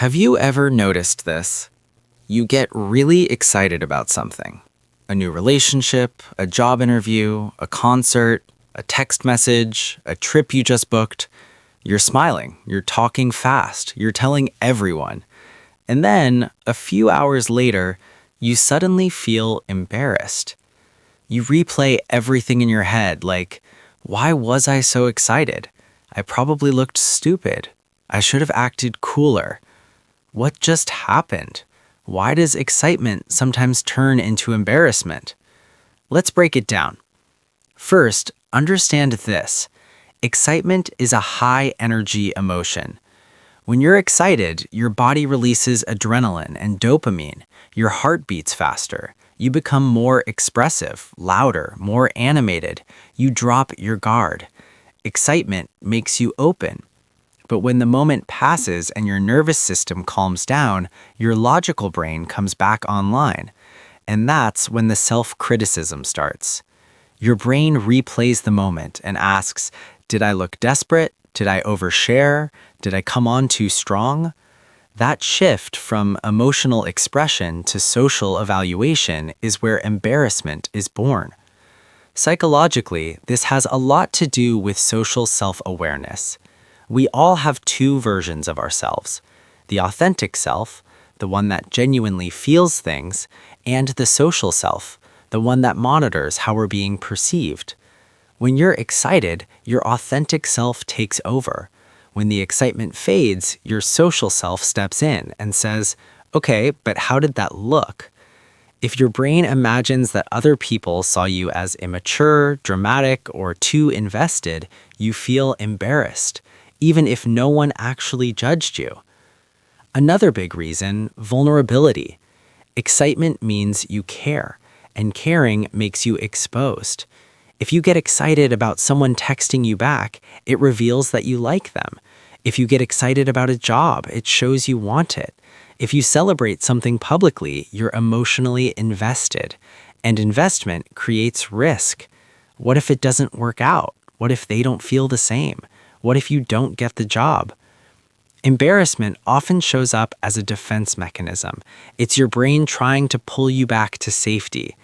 Have you ever noticed this? You get really excited about something. A new relationship, a job interview, a concert, a text message, a trip you just booked. You're smiling, you're talking fast, you're telling everyone. And then, a few hours later, you suddenly feel embarrassed. You replay everything in your head like, why was I so excited? I probably looked stupid. I should have acted cooler. What just happened? Why does excitement sometimes turn into embarrassment? Let's break it down. First, understand this. Excitement is a high-energy emotion. When you're excited, your body releases adrenaline and dopamine. Your heart beats faster. You become more expressive, louder, more animated. You drop your guard. Excitement makes you open. But when the moment passes and your nervous system calms down, your logical brain comes back online. And that's when the self-criticism starts. Your brain replays the moment and asks, did I look desperate? Did I overshare? Did I come on too strong? That shift from emotional expression to social evaluation is where embarrassment is born. Psychologically, this has a lot to do with social self-awareness. We all have two versions of ourselves: the authentic self, the one that genuinely feels things, and the social self, the one that monitors how we're being perceived. When you're excited, your authentic self takes over. When the excitement fades, your social self steps in and says, okay, but how did that look? If your brain imagines that other people saw you as immature, dramatic, or too invested, you feel embarrassed, even if no one actually judged you. Another big reason, vulnerability. Excitement means you care, and caring makes you exposed. If you get excited about someone texting you back, it reveals that you like them. If you get excited about a job, it shows you want it. If you celebrate something publicly, you're emotionally invested. And investment creates risk. What if it doesn't work out? What if they don't feel the same? What if you don't get the job? Embarrassment often shows up as a defense mechanism. It's your brain trying to pull you back to safety.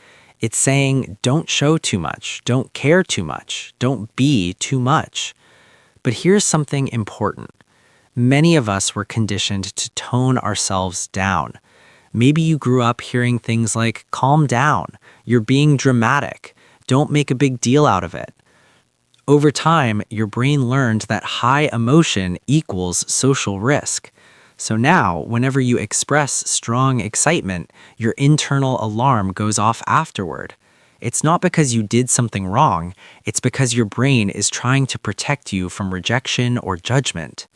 It's saying, don't show too much, don't care too much, don't be too much. But here's something important. Many of us were conditioned to tone ourselves down. Maybe you grew up hearing things like, calm down, you're being dramatic, don't make a big deal out of it. Over time, your brain learned that high emotion equals social risk. So now, whenever you express strong excitement, your internal alarm goes off afterward. It's not because you did something wrong, it's because your brain is trying to protect you from rejection or judgment.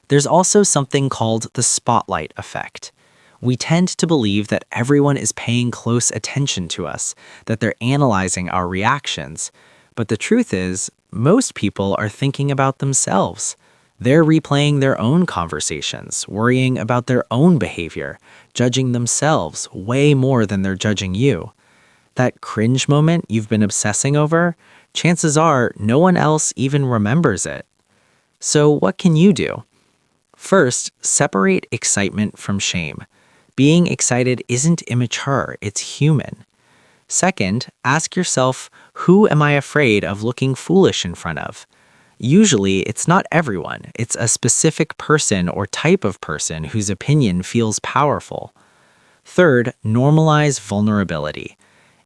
There's also something called the spotlight effect. We tend to believe that everyone is paying close attention to us, that they're analyzing our reactions. But the truth is, most people are thinking about themselves. They're replaying their own conversations, worrying about their own behavior, judging themselves way more than they're judging you. That cringe moment you've been obsessing over, chances are no one else even remembers it. So what can you do? First, separate excitement from shame. Being excited isn't immature, it's human. Second, ask yourself, who am I afraid of looking foolish in front of? Usually, it's not everyone. It's a specific person or type of person whose opinion feels powerful. Third, normalize vulnerability.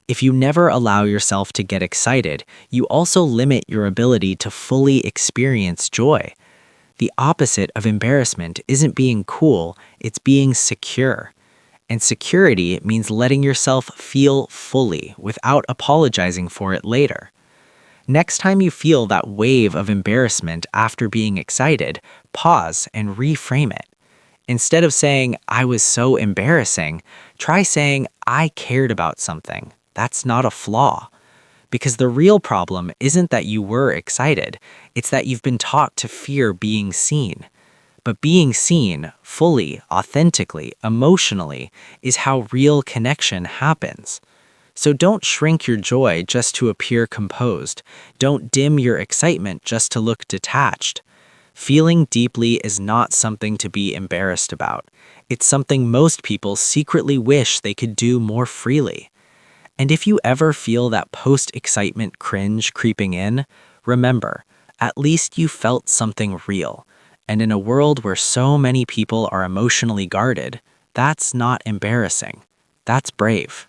If you never allow yourself to get excited, you also limit your ability to fully experience joy. The opposite of embarrassment isn't being cool, it's being secure. And security means letting yourself feel fully without apologizing for it later. Next time you feel that wave of embarrassment after being excited, pause and reframe it. Instead of saying, I was so embarrassing, try saying, I cared about something. That's not a flaw. Because the real problem isn't that you were excited, it's that you've been taught to fear being seen. But being seen, fully, authentically, emotionally, is how real connection happens. So don't shrink your joy just to appear composed. Don't dim your excitement just to look detached. Feeling deeply is not something to be embarrassed about. It's something most people secretly wish they could do more freely. And if you ever feel that post-excitement cringe creeping in, remember, at least you felt something real. And in a world where so many people are emotionally guarded, that's not embarrassing. That's brave.